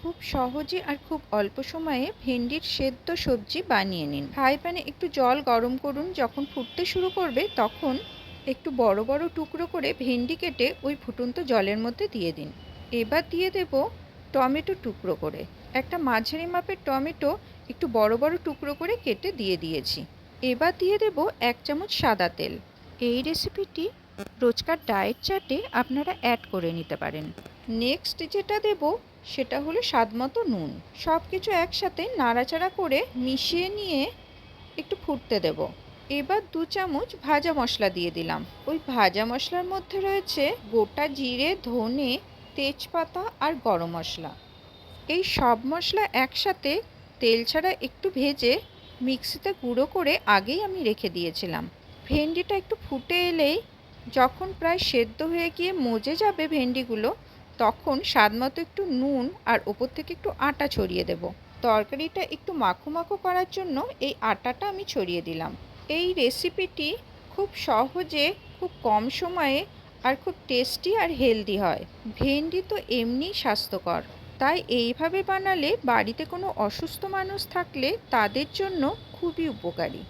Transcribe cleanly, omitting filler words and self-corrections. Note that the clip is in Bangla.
খুব সহজে আর খুব অল্প সময়ে ভেন্ডির সেদ্ধ সবজি বানিয়ে নিন। ফ্রাই প্যানে একটু জল গরম করুন। যখন ফুটতে শুরু করবে তখন একটু বড় বড় টুকরো করে ভেন্ডি কেটে ওই ফুটন্ত জলের মধ্যে দিয়ে দিন। এবার দিয়ে দেব টমেটো টুকরো করে। একটা মাঝারি মাপের টমেটো একটু বড় বড় টুকরো করে কেটে দিয়ে দিয়েছি। এবার দিয়ে দেব 1 চামচ সাদা তেল। এই রেসিপিটি রোজকার ডায়েট চার্টে আপনারা অ্যাড করে নিতে পারেন। নেক্সট যেটা দেব সেটা হলো স্বাদমতো নুন। সব কিছু একসাথে নাড়াচাড়া করে মিশিয়ে নিয়ে একটু ফুটতে দেব। এবার 2 চামচ ভাজা মশলা দিয়ে দিলাম। ওই ভাজা মশলার মধ্যে রয়েছে গোটা জিরে, ধনে, তেজপাতা আর গরম মশলা। এই সব মশলা একসাথে তেল ছাড়া একটু ভেজে মিক্সিতে গুঁড়ো করে আগেই আমি রেখে দিয়েছিলাম। ভেন্ডিটা একটু ফুটে এলেই, যখন প্রায় সেদ্ধ হয়ে গিয়ে মজে যাবে ভেন্ডিগুলো, তখন স্বাদমতো একটু নুন আর ওপর থেকে একটু আটা ছড়িয়ে দেব। তরকারিটা একটু মাখো মাখো করার জন্য এই আটাটা আমি ছড়িয়ে দিলাম। এই রেসিপিটি খুব সহজে, খুব কম সময়ে আর খুব টেস্টি আর হেলদি হয়। ভেন্ডি তো এমনিই স্বাস্থ্যকর, তাই এইভাবে বানালে বাড়িতে কোনো অসুস্থ মানুষ থাকলে তাদের জন্য খুবই উপকারী।